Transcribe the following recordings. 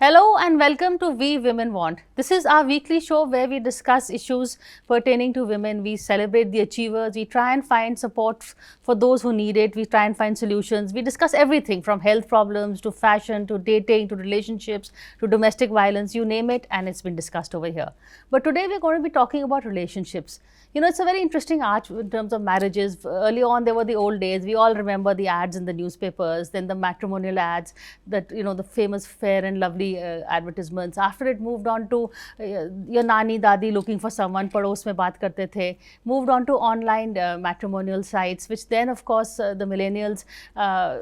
Hello and welcome to We Women Want. This is our weekly show where we discuss issues pertaining to women. We celebrate the achievers. We try and find support for those who need it. We try and find solutions. We discuss everything from health problems to fashion to dating to relationships to domestic violence, you name it, and it's been discussed over here. But today we're going to be talking about relationships. You know, it's a very interesting art in terms of marriages. Early on, there were the old days. We all remember the ads in the newspapers, then the matrimonial ads, that, you know, the famous Fair and Lovely advertisements. After it moved on to your nani dadi looking for someone, pados mein baat karte the. Moved on to online matrimonial sites, which then of course the millennials,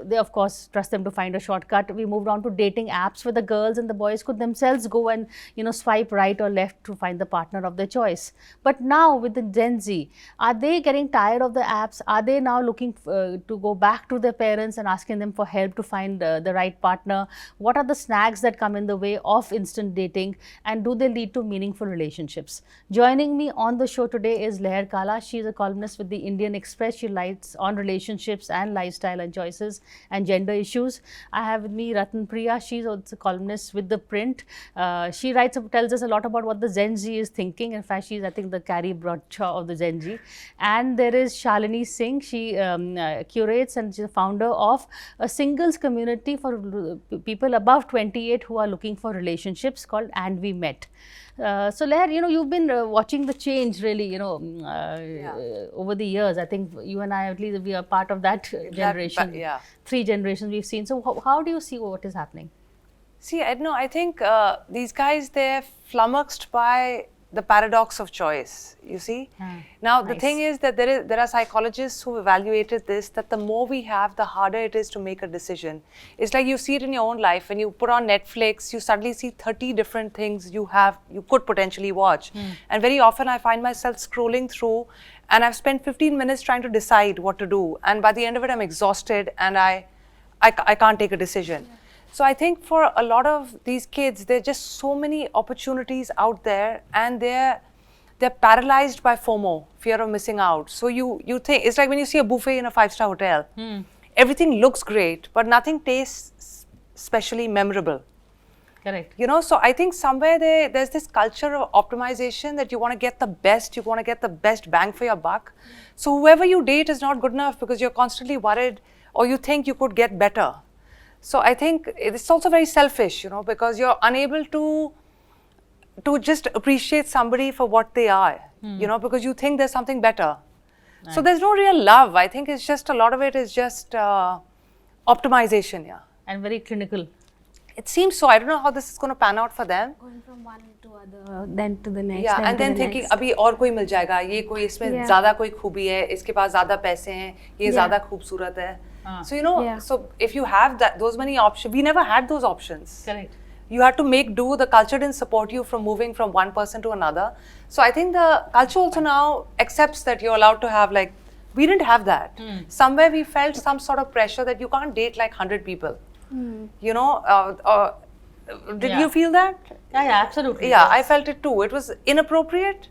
they of course trust them to find a shortcut. We moved on to dating apps where the girls and the boys could themselves go and, you know, swipe right or left to find the partner of their choice. But now with the Gen Z, are they getting tired of the apps? Are they now looking to go back to their parents and asking them for help to find the right partner? What are the snags that come in the way of instant dating, and do they lead to meaningful relationships? Joining me on the show today is Kala. She is a columnist with the Indian Express. She writes on relationships and lifestyle and choices and gender issues. I have with me RatanPriya. She's also a columnist with the Print. She tells us a lot about what the Gen Z is thinking. In fact, she's, I think, the Carrie Bradshaw of the Gen Z. And there is Shalini Singh. She curates and she's the founder of a singles community for people above 28 who are looking for relationships called And We Met. So Leher, you know, you've been watching the change really, you know, over the years. I think you and I, at least, we are part of that generation. Yeah. 3 generations we've seen. So how do you see what is happening? See, I think these guys, they're flummoxed by the paradox of choice, you see. Now, the thing is that there are psychologists who evaluated this, that the more we have, the harder it is to make a decision. It's like you see it in your own life. When you put on Netflix, you suddenly see 30 different things you could potentially watch. And very often I find myself scrolling through and I've spent 15 minutes trying to decide what to do. And by the end of it, I'm exhausted and I can't take a decision. So I think for a lot of these kids, there are just so many opportunities out there, and they're paralyzed by FOMO, fear of missing out. So you think, it's like when you see a buffet in a 5-star hotel. Everything looks great, but nothing tastes specially memorable. Correct. You know, so I think somewhere there's this culture of optimization that you want to get the best, you want to get the best bang for your buck. So whoever you date is not good enough because you're constantly worried or you think you could get better. So I think it's also very selfish, you know, because you're unable to just appreciate somebody for what they are, you know, because you think there's something better. Right. So there's no real love. I think it's just a lot of it is just optimization, And very clinical. It seems so. I don't know how this is going to pan out for them. Going from one to other, then to the next. Yeah, and then thinking, abhi aur koi mil jayega. ये कोई इसमें ज़्यादा कोई खूबी है. इसके पास ज़्यादा पैसे हैं. ये ज़्यादा खूबसूरत है. So you know, so if you have those many options, we never had those options. Correct. You had to make do. The culture didn't support you from moving from one person to another. So I think the culture also now accepts that you're allowed to have, like, we didn't have that. Somewhere we felt some sort of pressure that you can't date like 100 people. You know, did you feel that? Yeah, absolutely. Yeah, I felt it too. It was inappropriate.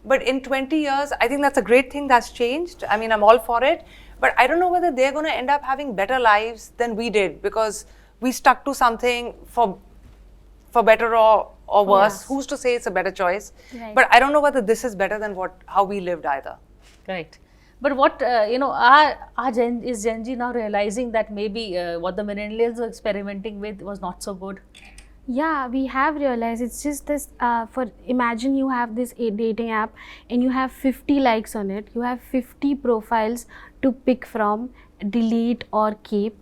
But in 20 years, I think that's a great thing that's changed. I mean, I'm all for it. But I don't know whether they're going to end up having better lives than we did because we stuck to something for better or worse. Who's to say it's a better choice? Right. But I don't know whether this is better than how we lived either. Correct. But what, you know, is Gen Z now realizing that maybe what the millennials were experimenting with was not so good? Yeah, we have realized. It's just this, imagine you have this dating app and you have 50 likes on it. You have 50 profiles to pick from, delete or keep.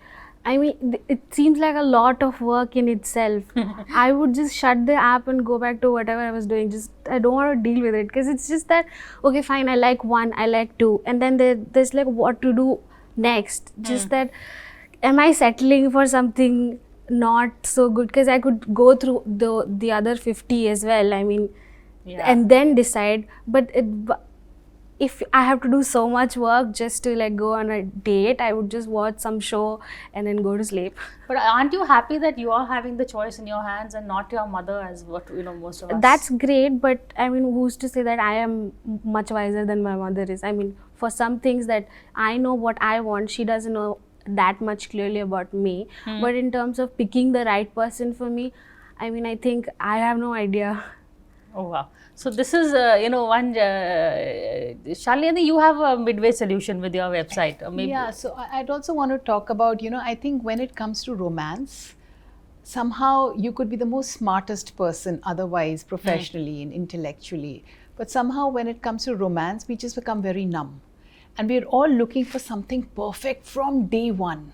I mean, it seems like a lot of work in itself. I would just shut the app and go back to whatever I was doing. I don't want to deal with it because it's just that, okay, fine, I like 1, I like 2. And then there's like what to do next. Just that, am I settling for something not so good? Because I could go through the other 50 as well. I mean, and then decide. But if I have to do so much work just to like go on a date, I would just watch some show and then go to sleep. But aren't you happy that you are having the choice in your hands and not your mother, as what, you know, most of us? That's great, but I mean, who's to say that I am much wiser than my mother is? I mean, for some things that I know what I want, she doesn't know that much clearly about me. But in terms of picking the right person for me, I mean, I think I have no idea. Oh wow! So this is one. Shalini, you have a midway solution with your website, or maybe. Yeah, so I'd also want to talk about, I think when it comes to romance, somehow you could be the most smartest person otherwise, professionally and intellectually. But somehow when it comes to romance, we just become very numb. And we're all looking for something perfect from day one,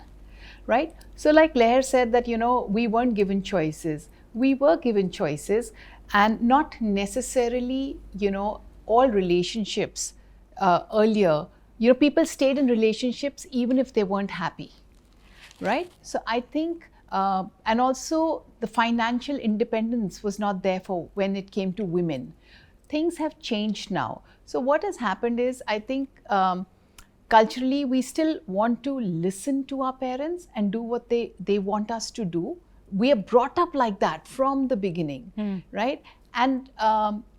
right? So like Leher said that, we weren't given choices. We were given choices, and not necessarily, all relationships earlier, people stayed in relationships even if they weren't happy, right? So I think, and also the financial independence was not there for when it came to women. Things have changed now. So what has happened is, I think culturally we still want to listen to our parents and do what they want us to do. We are brought up like that from the beginning, right? And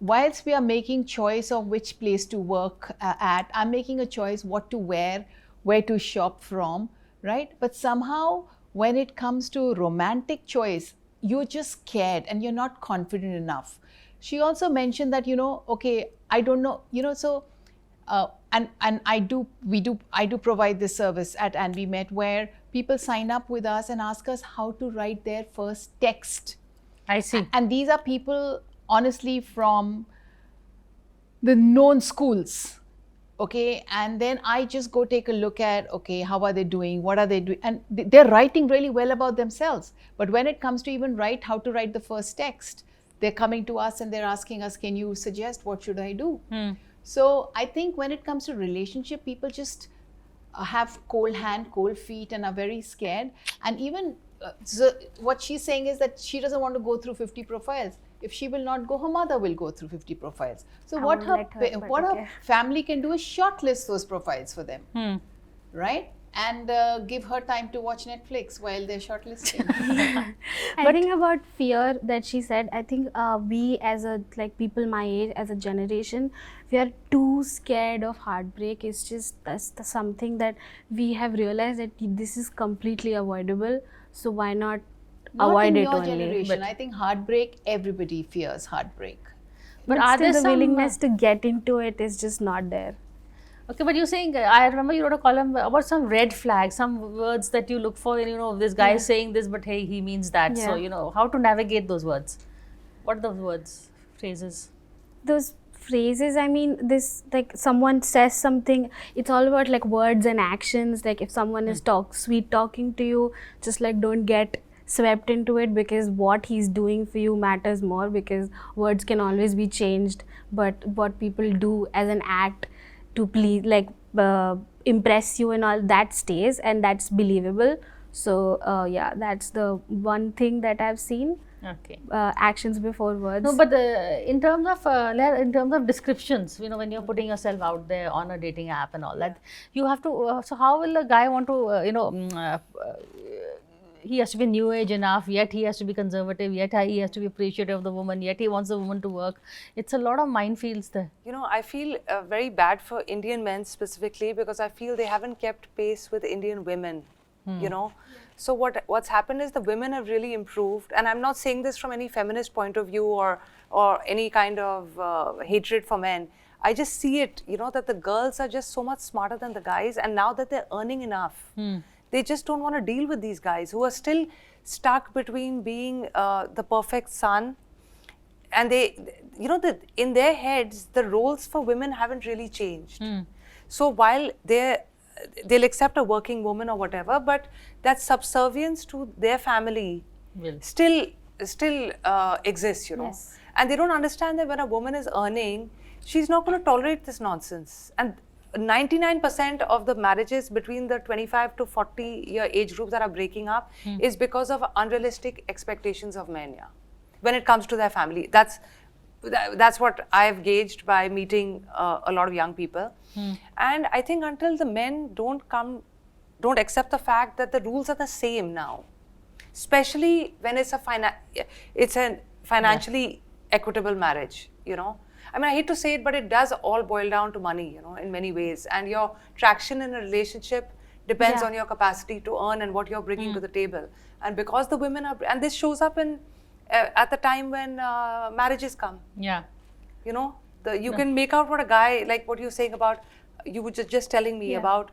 whilst we are making choice of which place to work at, I'm making a choice what to wear, where to shop from, right? But somehow when it comes to romantic choice, you're just scared and you're not confident enough. She also mentioned that, okay, I don't know, so and I do provide this service at And We Met, where people sign up with us and ask us how to write their first text. I see. And these are people, honestly, from the known schools, okay? And then I just go take a look at, okay, how are they doing? What are they doing? And they're writing really well about themselves. But when it comes to even how to write the first text, they're coming to us and they're asking us, can you suggest what should I do? So I think when it comes to relationship, people just have cold hand, cold feet, and are very scared. And even so what she's saying is that she doesn't want to go through 50 profiles. If she will not go, her mother will go through 50 profiles. So what her family can do is shortlist those profiles for them, right? And give her time to watch Netflix while they're shortlisting. I think about fear that she said, I think we as people my age, as a generation, we are too scared of heartbreak. It's just that's something that we have realized that this is completely avoidable. So why not avoid it only? Not in your generation. I think heartbreak, everybody fears heartbreak. But are there the willingness to get into it is just not there. Okay, but you're saying, I remember you wrote a column about some red flags, some words that you look for, and this guy is saying this, but hey, he means that. So, how to navigate those words? What are those words, phrases? Those phrases, I mean, this, someone says something, it's all about words and actions. If someone is sweet talking to you, just don't get swept into it, because what he's doing for you matters more, because words can always be changed, but what people do as an act to please, impress you and all, that stays, and that's believable. So that's the one thing that I've seen. Okay. Actions before words. No, but in terms of descriptions, when you're putting yourself out there on a dating app and all that, you have to. So how will a guy want to, he has to be new age enough, yet he has to be conservative, yet he has to be appreciative of the woman, yet he wants the woman to work. It's a lot of minefields there. I feel very bad for Indian men specifically, because I feel they haven't kept pace with Indian women, So what's happened is the women have really improved, and I'm not saying this from any feminist point of view or any kind of hatred for men. I just see it, that the girls are just so much smarter than the guys, and now that they're earning enough, they just don't want to deal with these guys who are still stuck between being the perfect son, and in their heads, the roles for women haven't really changed. So while they'll accept a working woman or whatever, but that subservience to their family still exists, Yes. And they don't understand that when a woman is earning, she's not going to tolerate this nonsense. And 99% of the marriages between the 25 to 40 year age groups that are breaking up is because of unrealistic expectations of men, when it comes to their family. That's what I've gauged by meeting a lot of young people. And I think until the men don't accept the fact that the rules are the same now, especially when it's a financially equitable marriage, I mean, I hate to say it, but it does all boil down to money, in many ways. And your traction in a relationship depends on your capacity to earn and what you're bringing to the table. And because the women are, and this shows up in at the time when marriages come. Yeah. You know, you can make out what a guy, like what you're saying about, you were just telling me about,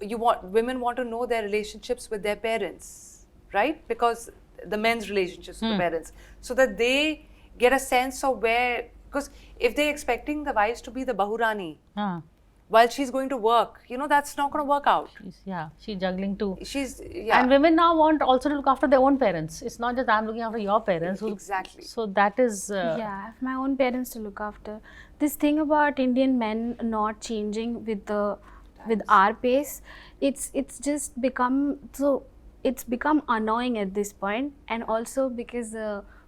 women want to know their relationships with their parents, right? Because the men's relationships with the parents, so that they get a sense of where, because if they're expecting the wives to be the bahurani while she's going to work, you know, that's not going to work out. She's juggling too. And women now want also to look after their own parents. It's not just I'm looking after your parents. Exactly. So that is... I have my own parents to look after. This thing about Indian men not changing with our pace, it's just become, so it's become annoying at this point. And also because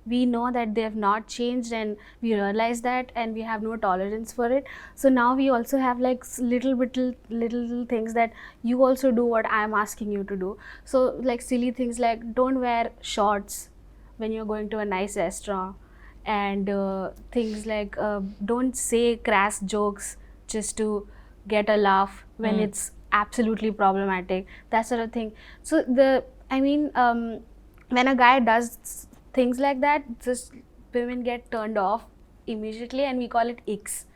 we know that they have not changed, and we realize that, and we have no tolerance for it. So now we also have like little things that you also do what I am asking you to do. So like silly things like don't wear shorts when you're going to a nice restaurant, and things like don't say crass jokes just to get a laugh when it's absolutely problematic, that sort of thing. So when a guy does things like that, just women get turned off immediately, and we call it icks.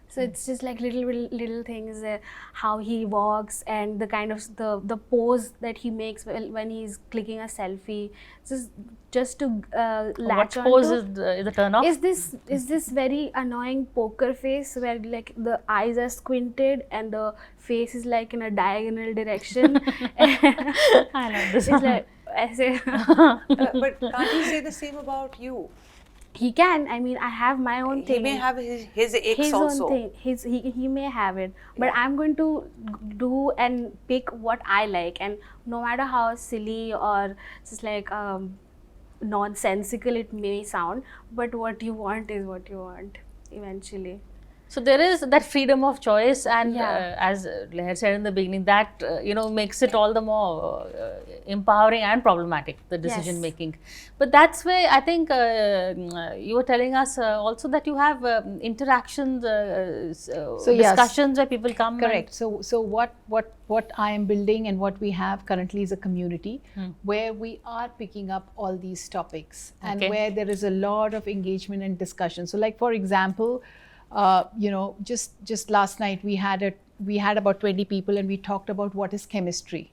So it's just like little things, how he walks and the kind of the pose that he makes when he's clicking a selfie, just to latch on. What pose is the turn off? Is this very annoying poker face where like the eyes are squinted and the face is like in a diagonal direction? I love this. It's like, but can't he say the same about you? He can. I mean, I have my own thing. He may have his aches his also. own thing. He may have it, but I'm going to do and pick what I like, and no matter how silly or just like nonsensical it may sound, but what you want is what you want eventually. So there is that freedom of choice, and as Leher said in the beginning, that makes it all the more empowering and problematic, the decision making. But that's where I think you were telling us also that you have interactions, discussions where people come. Correct. So what I am building and what we have currently is a community where we are picking up all these topics, and where there is a lot of engagement and discussion. So like for example, just last night we had about 20 people, and we talked about what is chemistry,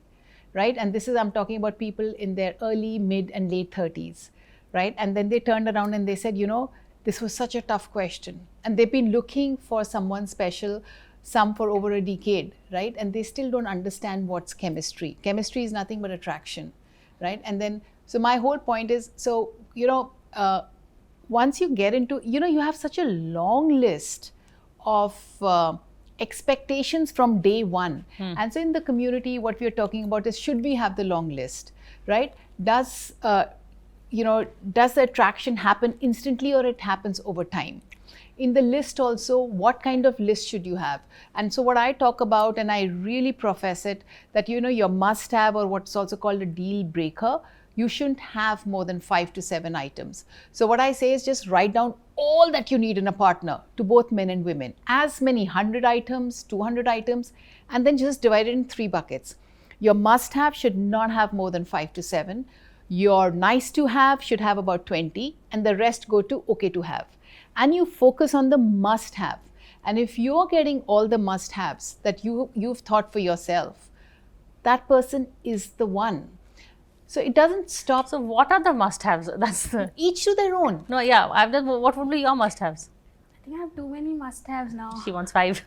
right? And I'm talking about people in their early, mid and late 30s, right? And then they turned around and they said, this was such a tough question, and they've been looking for someone special, some for over a decade, right? And they still don't understand what's chemistry. Chemistry is nothing but attraction, right? And then, so my whole point is, once you get into, you have such a long list of expectations from day one. And so in the community, what we're talking about is, should we have the long list, right? Does the attraction happen instantly, or it happens over time? In the list also, what kind of list should you have? And so what I talk about, and I really profess it, that your must have, or what's also called a deal breaker, you shouldn't have more than 5 to 7 items. So what I say is, just write down all that you need in a partner, to both men and women, as many 100 items, 200 items, and then just divide it in 3 buckets. Your must have should not have more than 5 to 7. Your nice to have should have about 20, and the rest go to okay to have. And you focus on the must have. And if you're getting all the must haves that you've thought for yourself, that person is the one. So it doesn't stop. So what are the must-haves? Each to their own. No, I've done. What would be your must-haves? I think I have too many must-haves now. She wants 5.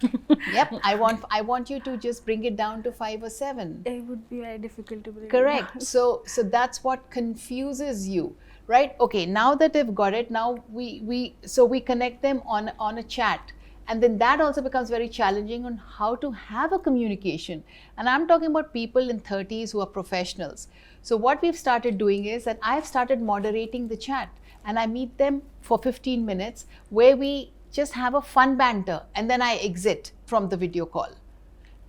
Yep, I want you to just bring it down to 5 or 7. It would be very difficult to bring. Correct. It down. So that's what confuses you, right? Okay, now that they've got it, now we connect them on a chat. And then that also becomes very challenging on how to have a communication. And I'm talking about people in 30s who are professionals. So what we've started doing is that I've started moderating the chat, and I meet them for 15 minutes where we just have a fun banter, and then I exit from the video call.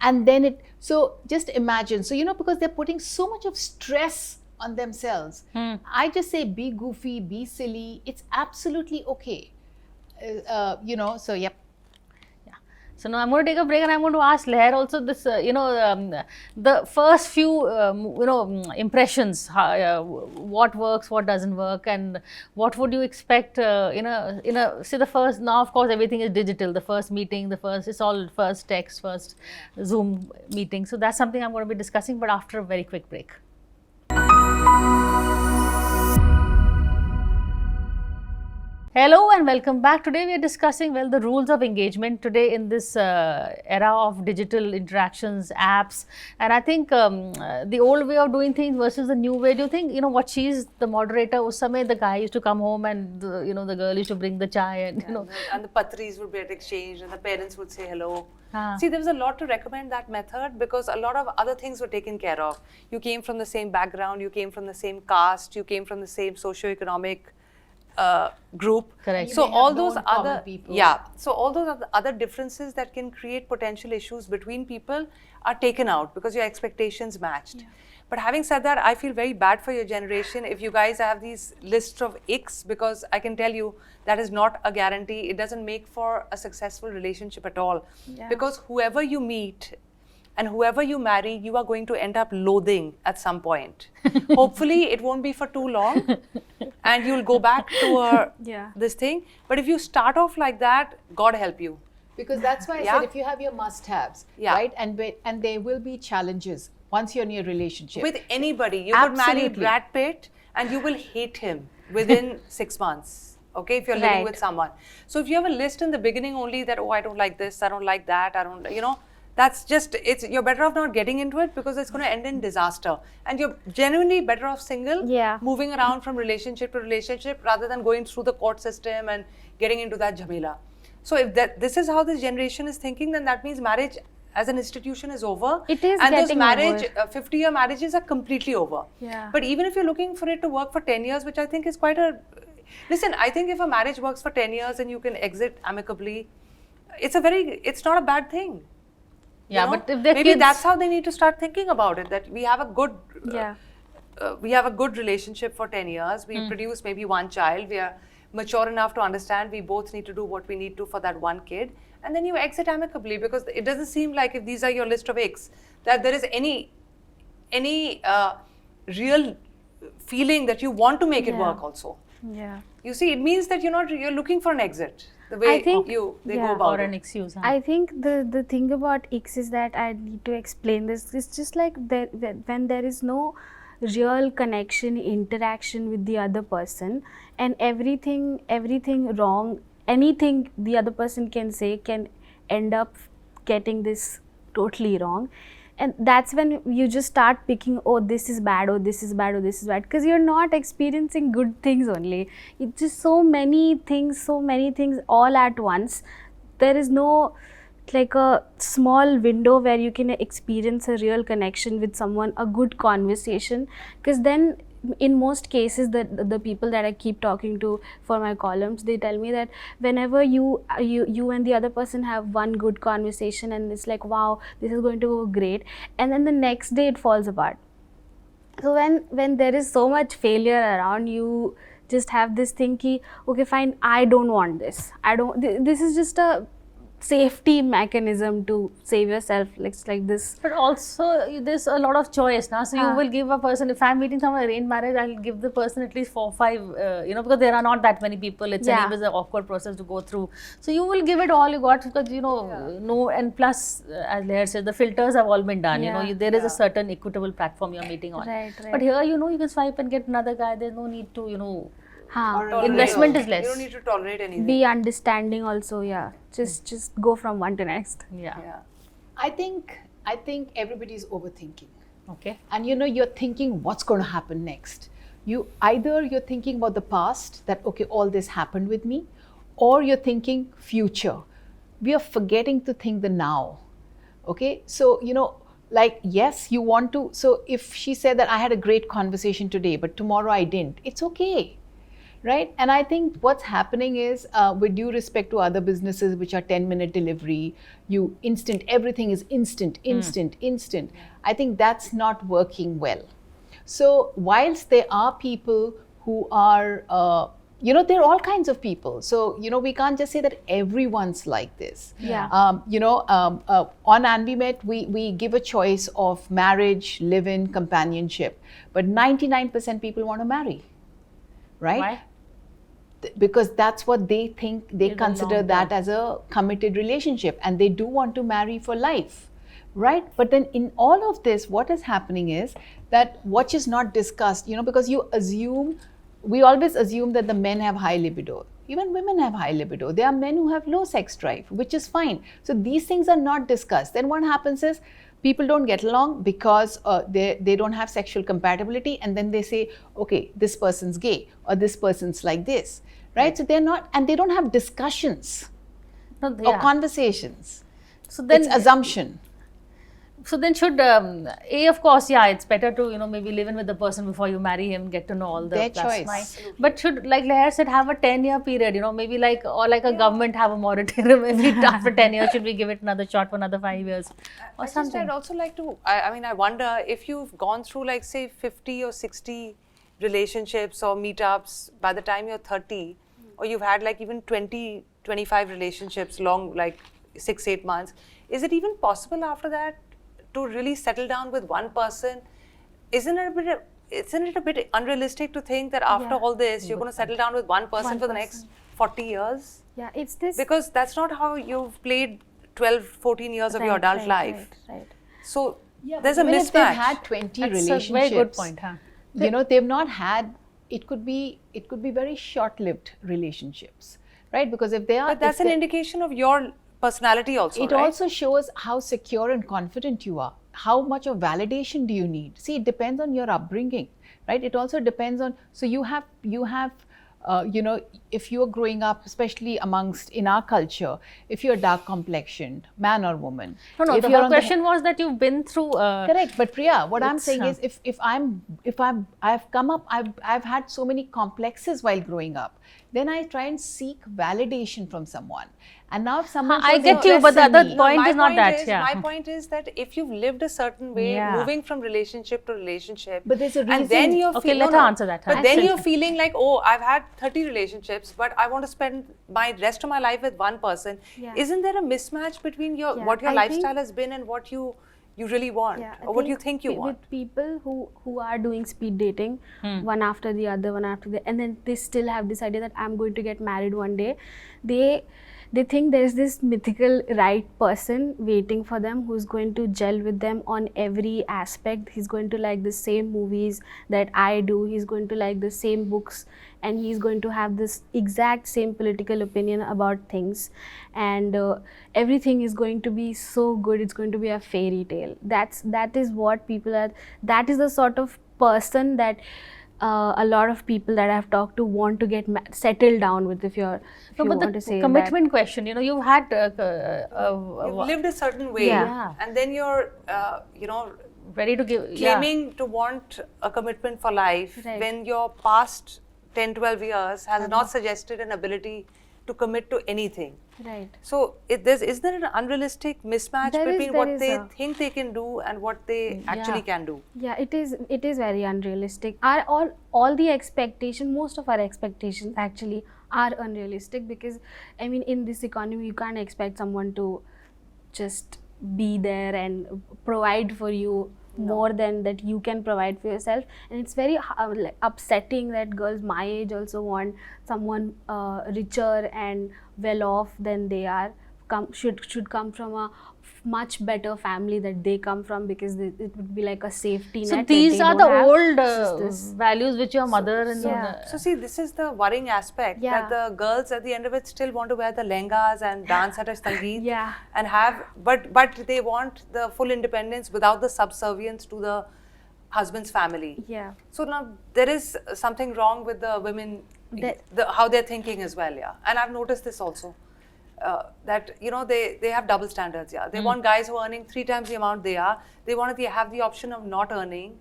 And then so just imagine, so because they're putting so much of stress on themselves. I just say, be goofy, be silly. It's absolutely okay. So yep. So now I'm going to take a break and I'm going to ask Leher also this, the first few, impressions, what works, what doesn't work, and what would you expect, say the first, now of course everything is digital, the first meeting, it's all first text, first Zoom meeting. So that's something I'm going to be discussing, but after a very quick break. Hello and welcome back. Today we are discussing, the rules of engagement today in this era of digital interactions, apps, and I think the old way of doing things versus the new way. Do you think, what she's the moderator, us samay the guy used to come home and the girl used to bring the chai and and the patris would get exchanged and the parents would say hello. See, there was a lot to recommend that method because a lot of other things were taken care of. You came from the same background, you came from the same caste, you came from the same socio-economic group. Correct. So all those other people. So all those other differences that can create potential issues between people are taken out because your expectations matched. Yeah. But having said that, I feel very bad for your generation if you guys have these lists of icks, because I can tell you that is not a guarantee. It doesn't make for a successful relationship at all. Yeah. Because whoever you meet and whoever you marry, you are going to end up loathing at some point. Hopefully, it won't be for too long and you'll go back to this thing. But if you start off like that, God help you. Because that's why I said if you have your must-haves, right? And there will be challenges once you're in a relationship. With anybody. You could marry Brad Pitt and you will hate him within 6 months. Okay, if you're living with someone. So if you have a list in the beginning only that, oh, I don't like this, I don't like that, I don't, that's just, you're better off not getting into it because it's going to end in disaster. And you're genuinely better off single, moving around from relationship to relationship rather than going through the court system and getting into that jhamela. So if this is how this generation is thinking, then that means marriage as an institution is over. It is and getting those 50-year marriages are completely over. Yeah. But even if you're looking for it to work for 10 years, which I think is quite a... Listen, I think if a marriage works for 10 years and you can exit amicably, it's not a bad thing. Yeah, but if maybe that's how they need to start thinking about it. That we have a good, we have a good relationship for 10 years. We produce maybe one child. We are mature enough to understand we both need to do what we need to for that one kid, and then you exit amicably because it doesn't seem like if these are your list of icks that there is any real feeling that you want to make it work also. Yeah. You see, it means that you're looking for an exit. The way they go about an excuse. I think the thing about icks is that I need to explain this. It's just like when there is no real connection, interaction with the other person, and everything wrong, anything the other person can say can end up getting this totally wrong. And that's when you just start picking, oh, this is bad, oh, this is bad, oh, this is bad, because you're not experiencing good things only. It's just so many things all at once. There is no like a small window where you can experience a real connection with someone, a good conversation, because then in most cases the people that I keep talking to for my columns, they tell me that whenever you and the other person have one good conversation and it's like, wow, this is going to go great, and then the next day it falls apart. So when there is so much failure around, you just have this thing ki, okay fine, I don't want this, this is just a safety mechanism to save yourself, like this. But also there's a lot of choice now, so you will give a person, if I'm meeting someone arranged marriage, I'll give the person at least 4 or 5 because there are not that many people, it's anyways an awkward process to go through, so you will give it all you got because no, and plus as Leher said, the filters have all been done. There is a certain equitable platform you're meeting on, but here you can swipe and get another guy. There's no need to investment is less. You don't need to tolerate anything. Be understanding also, just go from one to next. I think everybody's overthinking. Okay. And you're thinking what's going to happen next. You're thinking about the past, that okay, all this happened with me, or you're thinking future. We are forgetting to think the now. Okay, so like, yes, you want to, so if she said that I had a great conversation today but tomorrow I didn't, it's okay. Right? And I think what's happening is, with due respect to other businesses which are 10-minute delivery, everything is instant. I think that's not working well. So whilst there are people who are, you know, there are all kinds of people. So, you know, we can't just say that everyone's like this. Yeah. You know, on And We Met, we give a choice of marriage, live-in, companionship. But 99% people want to marry, right? Why? Because that's what they think, they In the consider long that term. as a committed relationship, and they do want to marry for life, right? But then in all of this, what is happening is that what is not discussed, you know, because we always assume that the men have high libido. Even women have high libido. There are men who have low sex drive, which is fine. So these things are not discussed. Then what happens is people don't get along because they don't have sexual compatibility, and then they say, okay, this person's gay or this person's like this, right? So they're not, and they don't have discussions No, or yeah. conversations. So then, It's assumption. so then should of course, yeah, it's better to, you know, maybe live in with the person before you marry him, get to know all the Their plus choice. minus. But should, like Leher said, have a 10-year period, you know, maybe like, or like a government have a moratorium. Maybe after 10 years, should we give it another shot for another 5 years or something? I'd also like to, I mean, I wonder if you've gone through like say 50 or 60 relationships or meetups by the time you're 30, or you've had like even 20, 25 relationships long, like 6-8 months. Is it even possible after that to really settle down with one person? Isn't it a bit unrealistic to think that after all this, you're going to settle down with one person for the next 40 years? Yeah, it's this. Because that's not how you've played 12, 14 years of your adult life. Right. So there's a Even if they've mismatch. had 20 That's relationships, a very good point, huh? you know, they've not had, it could be very short-lived relationships, right? Because if they are, But that's an indication of your personality also, it right? also shows how secure and confident you are. How much of validation do you need? See, it depends on your upbringing, right? It also depends on, so you have you know, if you're growing up, especially amongst, in our culture, if you're dark complexioned, man or woman. No, if the you're whole on the question was that you've been through. Correct, but Priya, what I'm It's, saying is, if I've come up, I've had so many complexes while growing up, then I try and seek validation from someone. And now if someone I shows get you, but interest the in other me- point my is not that, is, yeah. My point is that if you've lived a certain way, Yeah. moving from relationship to relationship, But there's a and then reason. you're Okay, let her answer that, huh? But then you're feeling like, oh, I've had 30 relationships, but I want to spend my rest of my life with one person. Yeah. Isn't there a mismatch between your Yeah, what your I lifestyle think- has been and what you really want, Yeah, I or what you think you with want? people who are doing speed dating, one after the other, and then they still have this idea that I'm going to get married one day. They think there's this mythical right person waiting for them who's going to gel with them on every aspect. He's going to like the same movies that I do. He's going to like the same books, and he's going to have this exact same political opinion about things, and everything is going to be so good. It's going to be a fairy tale. That is what people are. That is the sort of person that a lot of people that I've talked to want to get settled down with. If you No, but want the to say commitment question, you know, you've had. You've lived a certain way, Yeah. and then you're, Ready to give. claiming to want a commitment for life Right. when your past 10, 12 years has not suggested an ability to commit to anything. right. So, is there an unrealistic mismatch There is- between there what is they a- think they can do and what they actually can do? Yeah, it is very unrealistic. All the expectation, most of our expectations actually are unrealistic, because I mean, in this economy you can't expect someone to just be there and provide for you more than that you can provide for yourself. And it's very like upsetting that girls my age also want someone richer and well off than they are, should come from a much better family that they come from, because it would be like a safety So net. these that are they the don't have. old It's just this. values which your mother and yeah. So, see, this is the worrying aspect, Yeah. that the girls at the end of it still want to wear the lehengas and dance at a sangeet, Yeah. and have, but they want the full independence without the subservience to the husband's family. Yeah. So now there is something wrong with the women, That- how they're thinking as well, yeah. And I've noticed this also, that, you know, they have double standards, yeah. They want guys who are earning 3 times the amount they are. They want to have the option of not earning,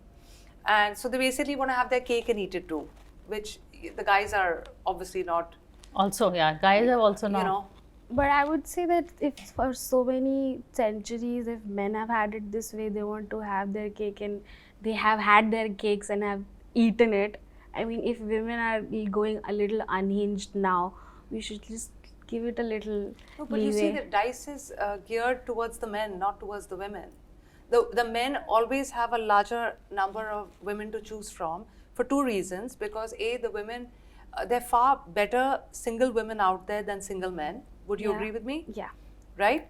and so they basically want to have their cake and eat it too, which the guys are obviously not. Also, yeah, guys have also not. You know, But I would say that if for so many centuries, if men have had it this way, they want to have their cake and they have had their cakes and have eaten it, I mean, if women are going a little unhinged now, we should just give it a little No, but leeway. you see, the dice is geared towards the men, not towards the women. The men always have a larger number of women to choose from for two reasons. Because A, the women, there are far better single women out there than single men. Would you agree with me? Yeah. Right?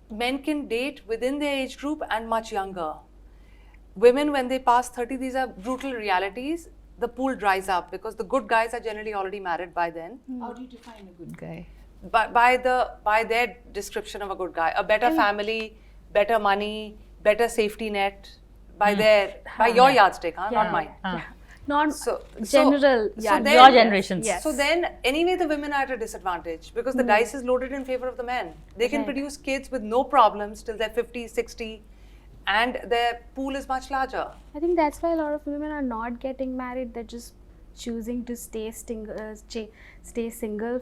Men can date within their age group and much younger. Women, when they pass 30, these are brutal realities. The pool dries up because the good guys are generally already married by then. How do you define a good guy? By their description of a good guy, a better family, better money, better safety net, by your yardstick, not mine. Non So general. then- your generations. Yes. So then, anyway, the women are at a disadvantage because the dice is loaded in favor of the men. They can produce kids with no problems till they're 50, 60, and their pool is much larger. I think that's why a lot of women are not getting married. They're just choosing to stay single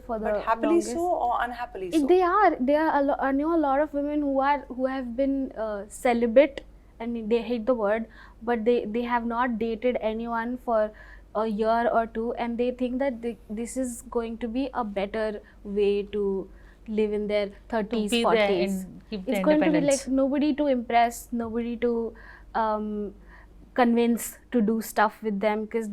for the But happily longest. so or unhappily so? They are. I know a lot of women who have been celibate, and they hate the word, but they have not dated anyone for a year or two, and they think that this is going to be a better way to live in their 30s, be there 40s. and keep their It's going to be independence. like nobody to impress, nobody to convince to do stuff with them, because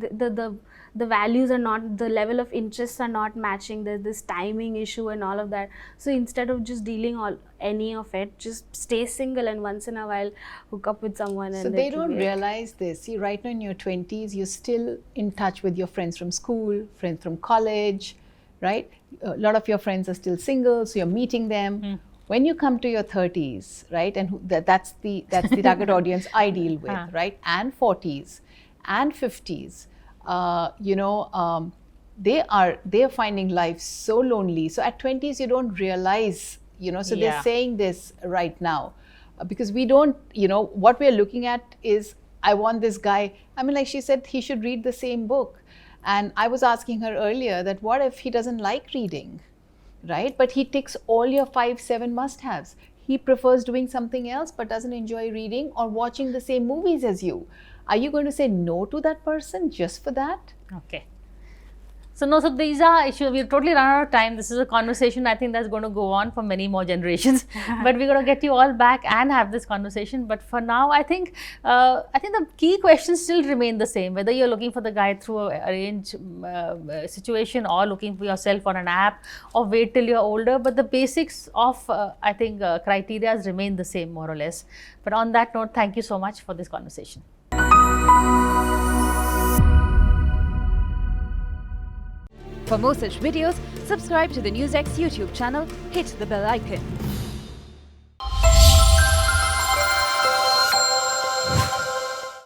the values are not, the level of interests are not matching. There's this timing issue and all of that. So instead of just dealing any of it, just stay single and once in a while hook up with someone. So And they that will don't be it. realize this. See, right now in your 20s, you're still in touch with your friends from school, friends from college, right? A lot of your friends are still single, so you're meeting them. When you come to your 30s, right, and that's the target audience I deal with, right, and 40s and 50s, they are finding life so lonely. So at 20s, you don't realize, so they're saying this right now because we don't, what we're looking at is, I want this guy. I mean, like she said, he should read the same book. And I was asking her earlier that what if he doesn't like reading, right? But he ticks all your 5-7 must-haves. He prefers doing something else but doesn't enjoy reading or watching the same movies as you. Are you going to say no to that person just for that? Okay. So these are issues. We've totally run out of time. This is a conversation I think that's going to go on for many more generations. But we're going to get you all back and have this conversation. But for now, I think the key questions still remain the same. Whether you're looking for the guy through an arranged situation or looking for yourself on an app or wait till you're older. But the basics of criteria remain the same more or less. But on that note, thank you so much for this conversation. For more such videos, subscribe to the NewsX YouTube channel, hit the bell icon.